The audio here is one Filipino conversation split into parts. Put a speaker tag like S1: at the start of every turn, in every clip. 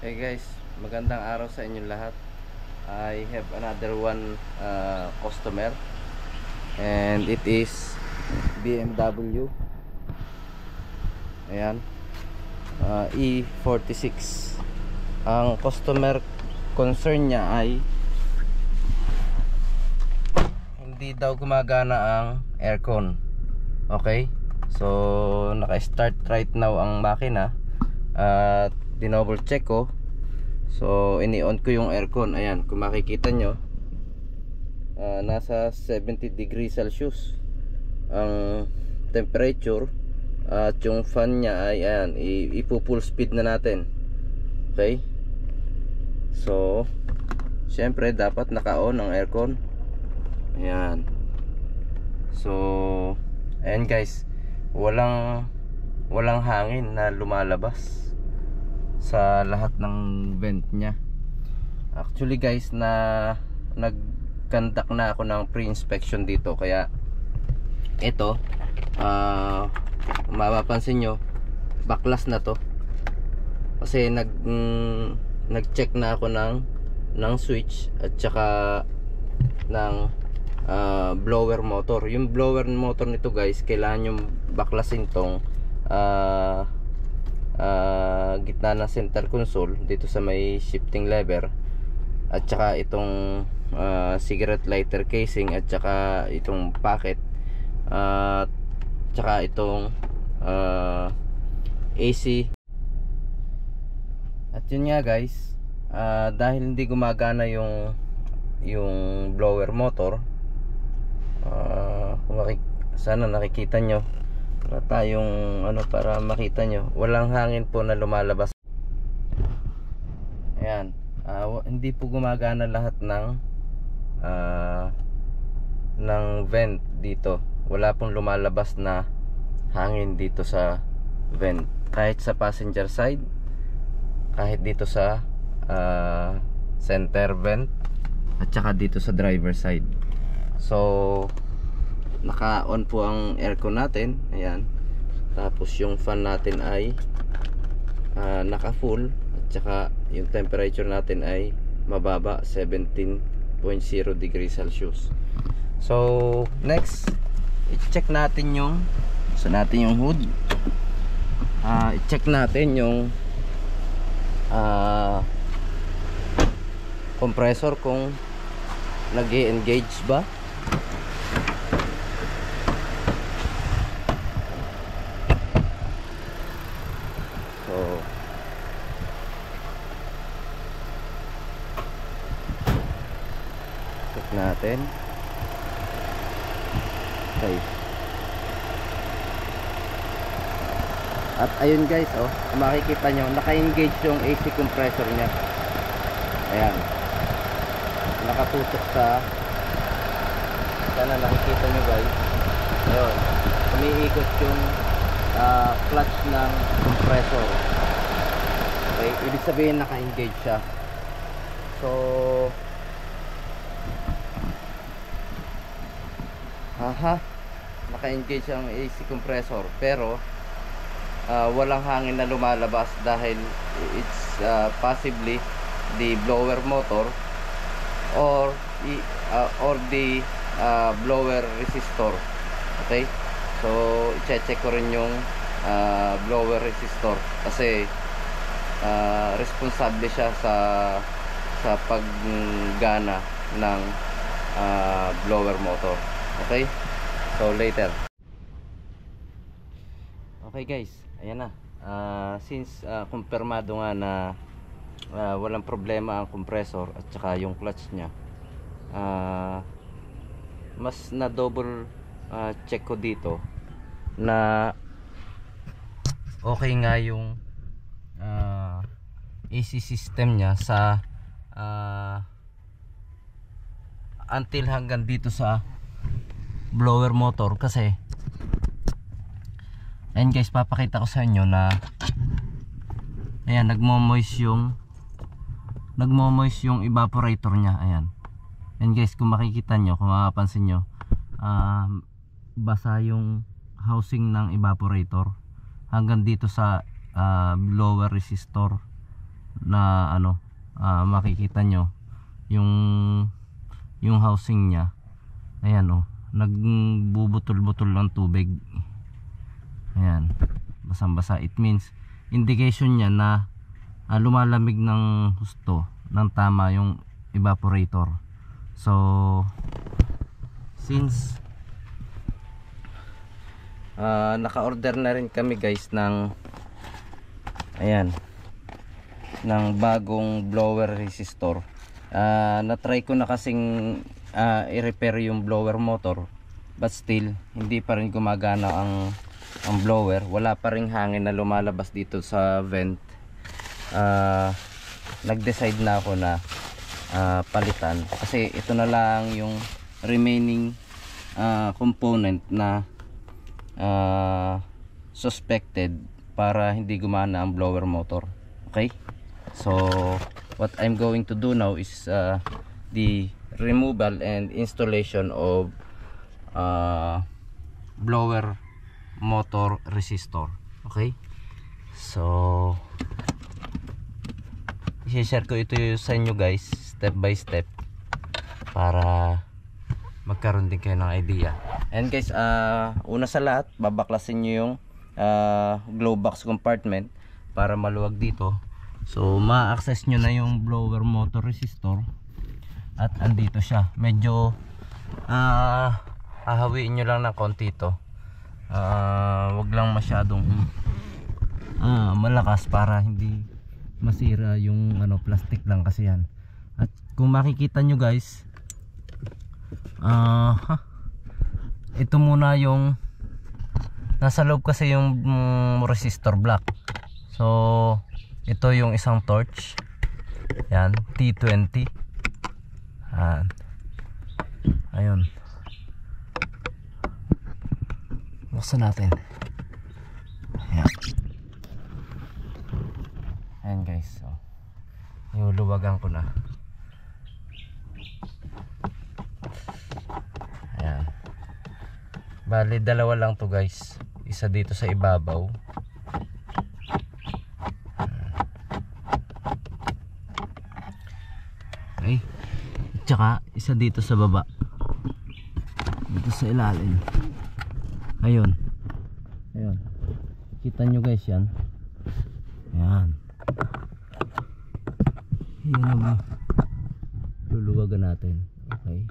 S1: Hey guys, magandang araw sa inyong lahat. I have another one customer, and it is BMW. Ayan, E46. Ang customer concern niya ay hindi daw gumagana ang aircon. Okay, so naka-start right now ang makina at dinouble check ko. So ini-on ko yung aircon. Ayan, kung makikita nyo, nasa 70 degrees Celsius ang temperature. At yung fan nya ay ayan, ipo-full speed na natin. Okay, so syempre dapat naka-on ang aircon. Ayan, so ayan guys, walang hangin na lumalabas sa lahat ng vent nya. Actually guys, nag-conduct na ako ng pre-inspection dito, kaya ito mapapansin nyo, baklas na to kasi nag-check na ako ng switch at saka ng blower motor. Yung blower motor nito guys, kailangan yung baklasin tong gitna ng center console dito sa may shifting lever, at saka itong cigarette lighter casing, at saka itong packet, at saka itong AC. At yun nga guys, dahil hindi gumagana yung blower motor, sana nakikita nyo na tayong para makita nyo, walang hangin po na lumalabas. Ayan, hindi po gumagana lahat ng vent dito. Wala pong lumalabas na hangin dito sa vent, kahit sa passenger side, kahit dito sa center vent, at saka dito sa driver side. So naka-on po ang aircon natin. Ayan, tapos yung fan natin ay naka-full, at saka yung temperature natin ay mababa, 17.0 degrees Celsius. So next, i-check natin yung hood. I-check natin yung compressor kung nag-e-engage ba. So check natin. Okay. At ayun guys, makikita nyo, naka-engage yung AC compressor nya. Ayan, nakatutok sana nakikita nyo guys. Ayun, umiikot yung clutch ng compressor. Okay, ibig sabihin naka-engage siya. So naka-engage ang AC compressor, pero walang hangin na lumalabas dahil it's possibly the blower motor or the blower resistor. Okay, so i-check ko rin yung blower resistor kasi responsable siya sa paggana ng blower motor. Okay, so later. Okay guys, ayan na. Since kumpirmado nga na walang problema ang compressor at saka yung clutch nya, mas na double check ko dito na okay nga yung AC system nya sa until hanggang dito sa blower motor. Kasi ayan guys, papakita ko sa inyo na ayan, nagmo-moist yung evaporator nya. Ayan, ayan guys, kung makikita nyo, kung makapansin nyo, basa yung housing ng evaporator hanggang dito sa blower resistor. na ano, makikita nyo yung housing niya. Ayan oh, nagbubutol-butol ng tubig. Ayan, basang-basa. It means indication niya na lumalamig ng husto ng tama yung evaporator. So since naka-order na rin kami guys ng ayan, ng bagong blower resistor. Na-try ko na kasing i-repair yung blower motor, but still hindi pa rin gumagana ang blower. Wala pa ring hangin na lumalabas dito sa vent. Nag-decide na ako na palitan, kasi ito na lang yung remaining component na suspected para hindi gumana ang blower motor. Okay, so what I'm going to do now is the removal and installation of blower motor resistor. Okay, so i-share ko ito sa inyo guys, step by step, para magkaroon din kayo ng idea. And guys, una sa lahat, babaklasin nyo yung glow box compartment para maluwag dito. So ma-access nyo na yung blower motor resistor, at andito siya. Medyo hahawiin nyo lang ng konti ito. Wag lang masyadong malakas para hindi masira yung plastic lang kasi yan. At kung makikita nyo guys, ito muna yung nasa loob kasi yung resistor block. So ito yung isang torch, yan, T20. Ayun, buksan natin. Ayan. Ayan guys, so iuluwagan ko na. Ayan, bali dalawa lang to guys, isa dito sa ibabaw, okay, tsaka isa dito sa baba, dito sa ilalim. Ayun, ayun, kita nyo guys yan. Ayan, yan naman, luluwagan natin. Okay,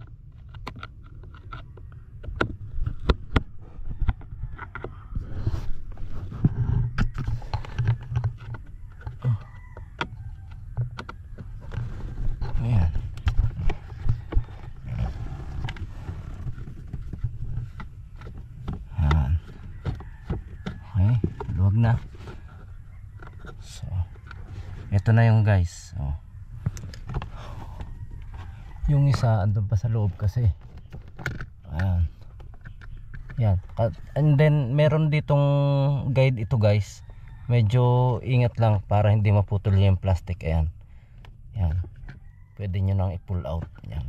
S1: ayan. Ayan, okay, luwag na. So ito na yung guys. So yung isa andun pa sa loob kasi. Ayan. Yan. And then meron ditong guide ito guys. Medyo ingat lang para hindi maputol yung plastic. Ayan. Yan. Pwede nyo nang i-pull out. Yan.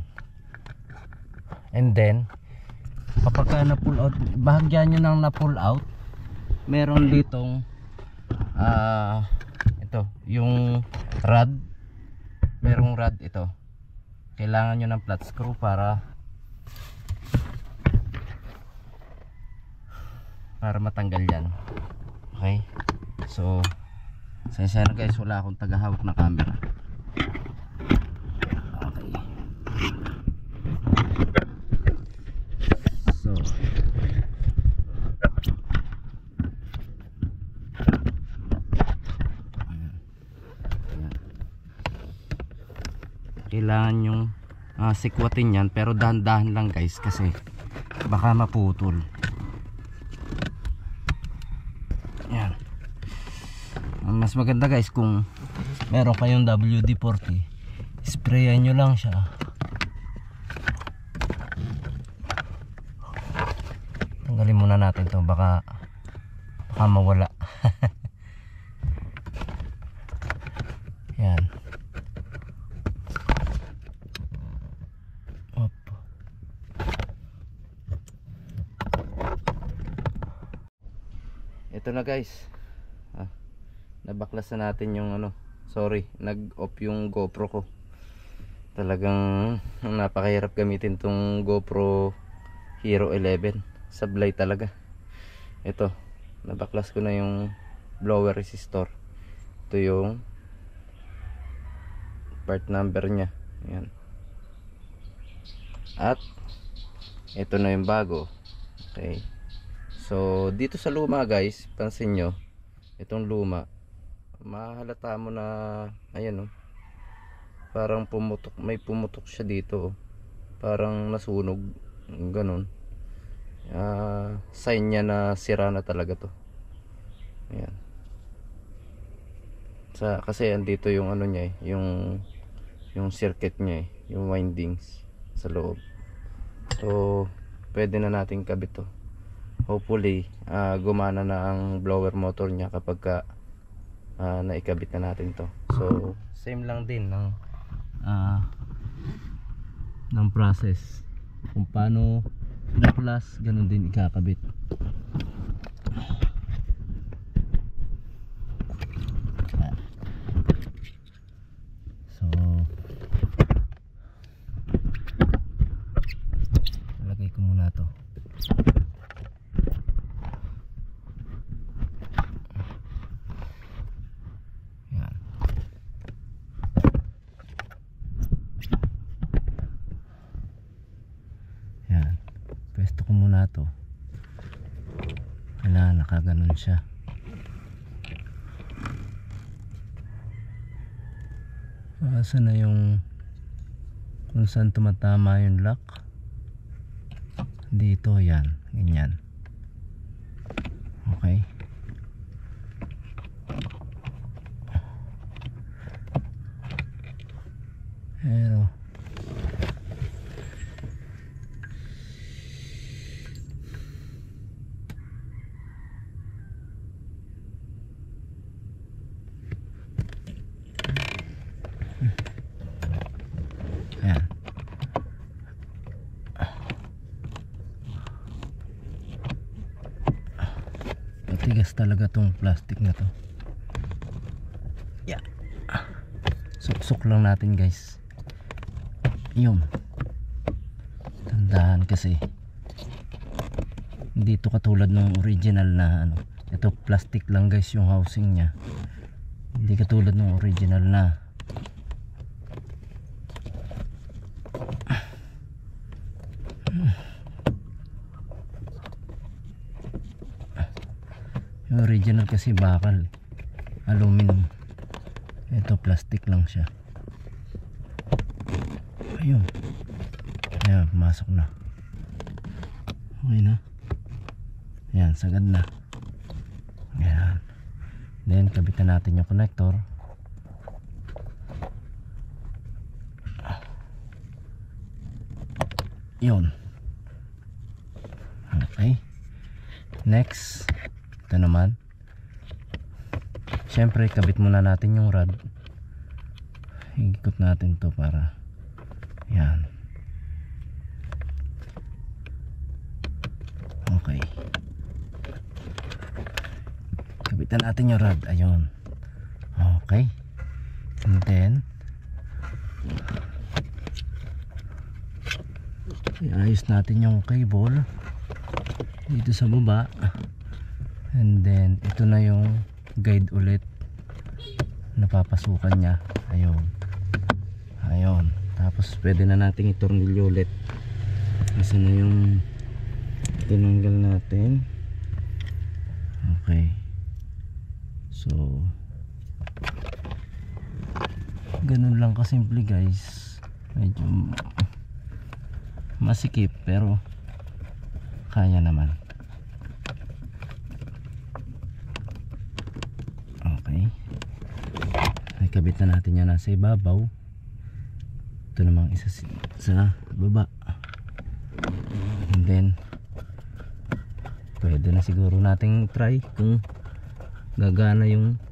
S1: And then kapag ka na-pull out, bahagyan nyo nang na-pull out, meron ditong ito, yung rod. Merong rod ito. Kailangan nyo ng flat screw para matanggal yan. Okay, so sensya na guys, wala akong tagahawak na camera. Okay, so kailangan yung sikwatin yan, pero dahan-dahan lang guys kasi baka maputol. Yan. Mas maganda guys kung meron kayong WD-40, sprayan nyo lang siya. Tanggalin muna natin to, baka mawala. Yan. Ito na guys, nabaklas na natin yung sorry, nag-off yung GoPro ko. Talagang napakahirap gamitin tong GoPro Hero 11. Sablay talaga. Ito, nabaklas ko na yung blower resistor. Ito yung part number nya. Ayan. At ito na yung bago. Okay. So dito sa luma guys, pansin nyo, itong luma, mahalata mo na, ayan, oh, parang pumutok, may pumutok siya dito, oh. Parang nasunog, ganun. Sign niya na sira na talaga to. Ayan. Kasi andito yung ano niya, yung circuit niya, yung windings sa loob. So pwede na natin kabit to. Hopefully gumana na ang blower motor niya kapag naikabit na natin to. So same lang din ng process kung paano pinaplas, ganun din ikakabit. So lagay ko muna to. Yan. Yan. Pwesto ko muna to. Wala, nakaganon siya. Saan na yung kung saan tumatama yung lock? Dito, yan, ganyan. Okay. Pero ayan. Matigas talaga tong plastic na to. Yeah. Suksok lang natin guys. Yun. Tandaan kasi hindi to katulad ng original na ano. Ito plastic lang guys yung housing nya. Hindi katulad ng original na. Yung original kasi bakal, aluminum. Ito plastic lang siya. Ayun. Ayan, pumasok na. Okay na. Ayan, sagad na. Ayan. Then kabitan natin yung connector. Yun. Okay. Next, ito naman. Siyempre kabit muna natin yung rod. Ikot natin to para yan. Okay. Kabitan natin yung rod. Ayun. Okay. And then iayos natin yung cable dito sa baba. And then ito na yung guide ulit na papasukan niya. Ayun. Ayun. Tapos pwede na nating itornilyo ulit. Kasi na yung tinanggal natin. Okay. So ganun lang kasimple guys. Medyo masikip pero kaya naman. Okay. Ikabit na natin yan nasa ibabaw. Ito namang isa sa baba. And then pwede na siguro nating try kung gagana yung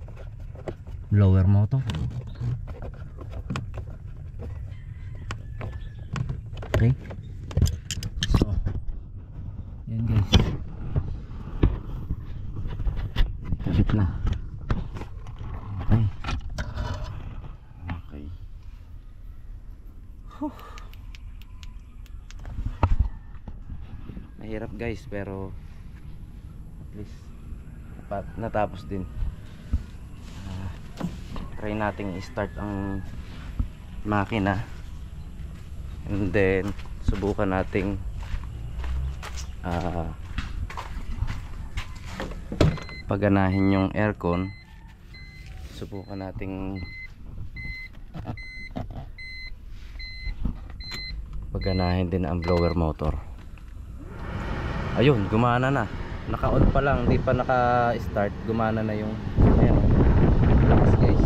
S1: blower motor. Okay. So yan guys, kabit na. Okay. Mahirap guys, pero at least natapos din. Try nating i-start ang makina, and then subukan nating paganahin yung aircon. Subukan nating paganahin din ang blower motor. Ayun, gumana na. Naka-on pa lang, hindi pa naka-start. Gumana na yung ayan, lakas guys.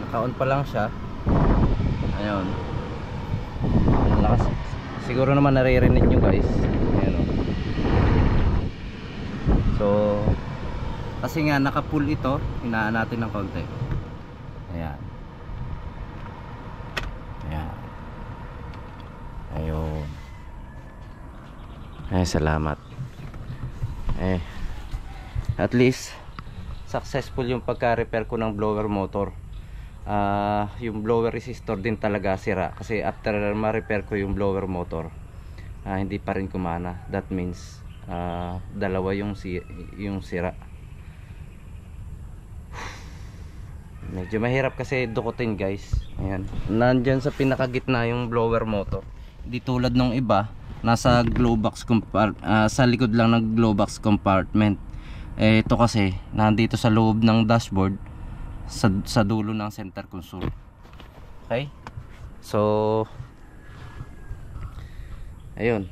S1: Naka-on pa lang siya. Ayun, ang lakas. Siguro naman naririnig nyo guys. Ayan o. So kasi nga naka-pull ito, hinaan natin ng konti. Ayan. Ayan. Ayun. Ay, salamat. At least successful yung pagka-repair ko ng blower motor. Yung blower resistor din talaga sira, kasi after ma-repair ko yung blower motor, hindi pa rin kumana. That means dalawa yung sira. Medyo mahirap kasi dukutin guys. Ayan, nandyan sa pinakagitna yung blower motor. Di tulad nung iba, nasa glow box sa likod lang ng glow box compartment. Ito kasi nandito sa loob ng dashboard, sa dulo ng center console. Okay, so ayun,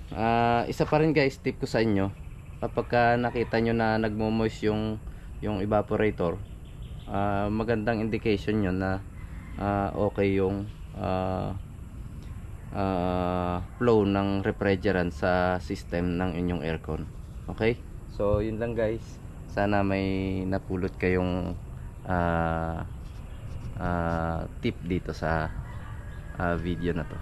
S1: isa pa rin guys, tip ko sa inyo, kapag nakita nyo na nagmo-moist yung evaporator, magandang indication yun na okay yung flow ng refrigerant sa system ng inyong aircon. Okay, so yun lang guys. Sana may napulot kayong tip dito sa video na to.